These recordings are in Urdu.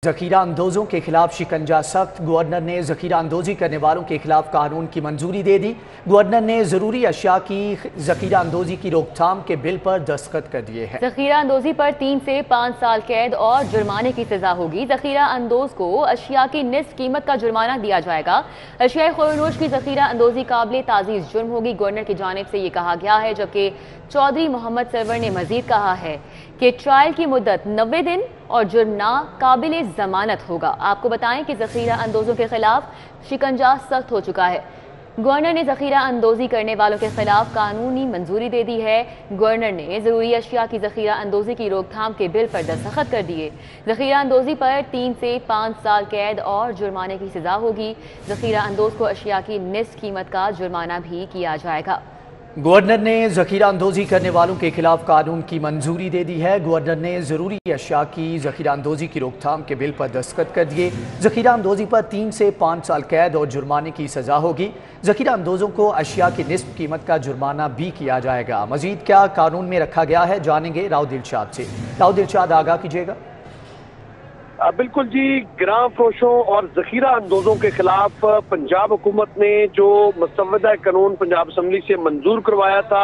ذخیرہ اندوزوں کے خلاف شکنجہ سخت، گورنر نے ذخیرہ اندوزی کرنے والوں کے خلاف قانون کی منظوری دے دی۔ گورنر نے ضروری اشیاء کی ذخیرہ اندوزی کی روک تھام کے بل پر دستخط کر دیے ہیں۔ ذخیرہ اندوزی پر 3 سے 5 سال قید اور جرمانے کی سزا ہوگی۔ ذخیرہ اندوز کو اشیاء کی نصف قیمت کا جرمانہ دیا جائے گا۔ اشیاء خورنوش کی ذخیرہ اندوزی قابل تعزیز جرم ہوگی، گورنر کی جانب سے یہ کہا گیا ہے، جبکہ چودھری محمد سرور نے مزید کہا ہے کہ ٹرائل کی مدت 90 دن اور جرم نہ قابل ضمانت ہوگا۔ آپ کو بتائیں کہ ذخیرہ اندوزوں کے خلاف شکنجہ سخت ہو چکا ہے۔ گورنر نے ذخیرہ اندوزی کرنے والوں کے خلاف قانونی منظوری دے دی ہے۔ گورنر نے ضروری اشیاء کی ذخیرہ اندوزی کی روک تھام کے بل پر دستخط کر دیے۔ ذخیرہ اندوزی پر 3 سے 5 سال قید اور جرمانے کی سزا ہوگی۔ ذخیرہ اندوز کو اشیاء کی نصف قیمت کا جرمانہ بھی کیا جائے گا۔ گورنر نے ذخیرہ اندوزی کرنے والوں کے خلاف قانون کی منظوری دے دی ہے۔ گورنر نے ضروری اشیاء کی ذخیرہ اندوزی کی روک تھام کے بل پر دستخط کر دیے۔ ذخیرہ اندوزی پر 3 سے 5 سال قید اور جرمانے کی سزا ہوگی۔ ذخیرہ اندوزوں کو اشیاء کی نصف قیمت کا جرمانہ بھی کیا جائے گا۔ مزید کیا قانون میں رکھا گیا ہے، جانیں گے راؤ دلشاد سے۔ راؤ دلشاد، آگاہ کیجیے گا۔ بالکل جی، گراں فروشوں اور ذخیرہ اندوزوں کے خلاف پنجاب حکومت نے جو مسودہ قانون پنجاب اسمبلی سے منظور کروایا تھا،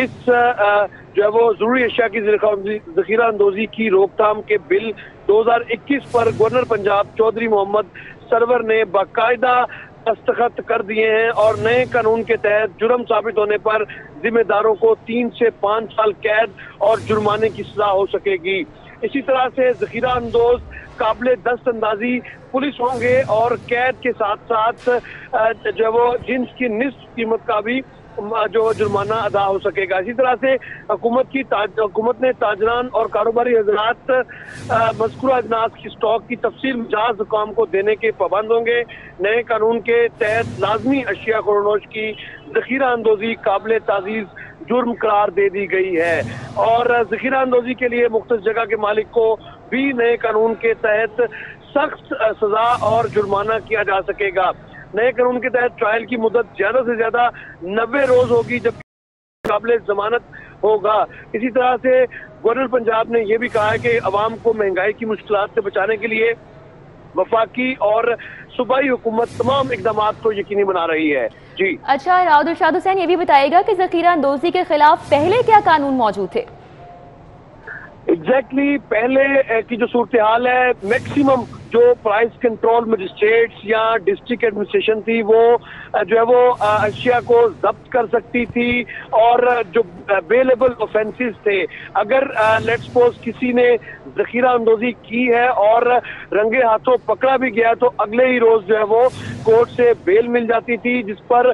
اس جو ہے وہ ضروری اشیاء کی ذخیرہ اندوزی کی روک تھام کے بل 2021 پر گورنر پنجاب چودھری محمد سرور نے باقاعدہ دستخط کر دیے ہیں، اور نئے قانون کے تحت جرم ثابت ہونے پر ذمہ داروں کو 3 سے 5 سال قید اور جرمانے کی سزا ہو سکے گی۔ اسی طرح سے ذخیرہ اندوز قابل دست اندازی پولیس ہوں گے اور قید کے ساتھ ساتھ جو وہ جنس کی نصف قیمت کا بھی جو جرمانہ ادا ہو سکے گا۔ اسی طرح سے حکومت نے تاجران اور کاروباری حضرات مذکورہ اجناس کی سٹاک کی تفصیل مجاز حکام کو دینے کے پابند ہوں گے۔ نئے قانون کے تحت لازمی اشیاء خورنوش کی ذخیرہ اندوزی قابل تعزیز جرم قرار دے دی گئی ہے، اور ذخیرہ اندوزی کے لیے مختص جگہ کے مالک کو بھی نئے قانون کے تحت سخت سزا اور جرمانہ کیا جا سکے گا۔ نئے قانون کے تحت ٹرائل کی مدت زیادہ سے زیادہ 90 روز ہوگی، جبکہ قابل ضمانت ہوگا۔ اسی طرح سے گورنر پنجاب نے یہ بھی کہا ہے کہ عوام کو مہنگائی کی مشکلات سے بچانے کے لیے وفاقی اور صوبائی حکومت تمام اقدامات کو یقینی بنا رہی ہے۔ جی اچھا، راؤ دلشاد حسین یہ بھی بتائے گا کہ ذخیرہ اندوزی کے خلاف پہلے کیا قانون موجود تھے؟ ایگزیکٹلی پہلے کی جو صورتحال ہے، میکسیمم جو پرائز کنٹرول مجسٹریٹس یا ڈسٹرکٹ ایڈمنسٹریشن تھی، وہ جو ہے وہ اشیاء کو ضبط کر سکتی تھی، اور جو اویلیبل اوفینسز تھے، اگر لیٹ سپوز کسی نے ذخیرہ اندوزی کی ہے اور رنگے ہاتھوں پکڑا بھی گیا تو اگلے ہی روز جو ہے وہ کورٹ سے بیل مل جاتی تھی، جس پر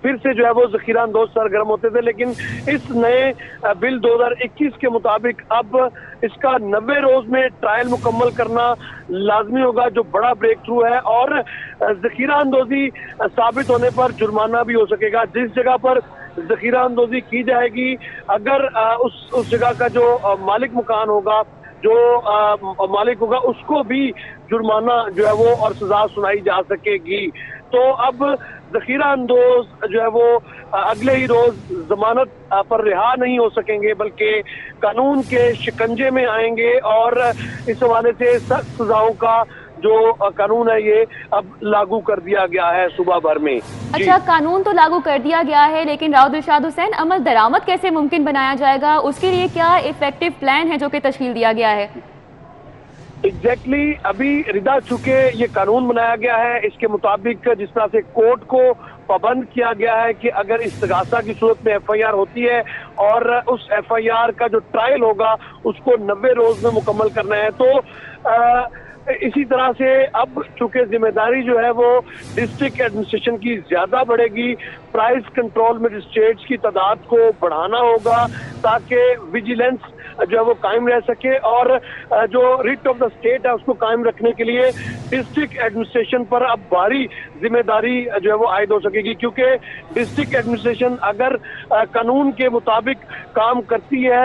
پھر سے جو ہے وہ ذخیرہ اندوز سرگرم ہوتے تھے۔ لیکن اس نئے بل 2021 کے مطابق اب اس کا 90 روز میں ٹرائل مکمل کرنا لازمی ہوگا، جو بڑا بریک تھرو ہے، اور ذخیرہ اندوزی ثابت ہونے پر جرمانہ بھی ہو سکے گا۔ جس جگہ پر ذخیرہ اندوزی کی جائے گی، اگر اس جگہ کا جو مالک مکان ہوگا، جو مالک ہوگا، اس کو بھی جرمانہ جو ہے وہ اور سزا سنائی جا سکے گی۔ تو اب ذخیرہ اندوز جو ہے وہ اگلے ہی روز ضمانت پر رہا نہیں ہو سکیں گے، بلکہ قانون کے شکنجے میں آئیں گے، اور اس حوالے سے سخت سزاؤں کا جو قانون ہے یہ اب لاگو کر دیا گیا ہے صوبہ بھر میں۔ اچھا، قانون تو لاگو کر دیا گیا ہے، لیکن راؤ دلشاد حسین عمل درآمد کیسے ممکن بنایا جائے گا؟ اس کے لیے کیا ایفیکٹو پلان ہے جو کہ تشکیل دیا گیا ہے؟ ایگزیکٹلی ابھی ردا چونکہ یہ قانون بنایا گیا ہے، اس کے مطابق جس طرح سے کورٹ کو پابند کیا گیا ہے کہ اگر استغاثہ کی صورت میں ایف آئی آر ہوتی ہے اور اس ایف آئی آر کا جو ٹرائل ہوگا اس کو 90 روز میں مکمل کرنا ہے، تو اسی طرح سے اب چونکہ ذمہ داری جو ہے وہ ڈسٹرکٹ ایڈمنسٹریشن کی زیادہ بڑھے گی، پرائز کنٹرول مجسٹریٹس کی تعداد کو بڑھانا ہوگا تاکہ ویجیلنس جو ہے وہ قائم رہ سکے، اور جو ریٹ آف دا اسٹیٹ ہے اس کو قائم رکھنے کے لیے ڈسٹرکٹ ایڈمنسٹریشن پر اب بھاری ذمہ داری جو ہے وہ عائد ہو سکے گی، کیونکہ ڈسٹرکٹ ایڈمنسٹریشن اگر قانون کے مطابق کام کرتی ہے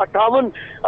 58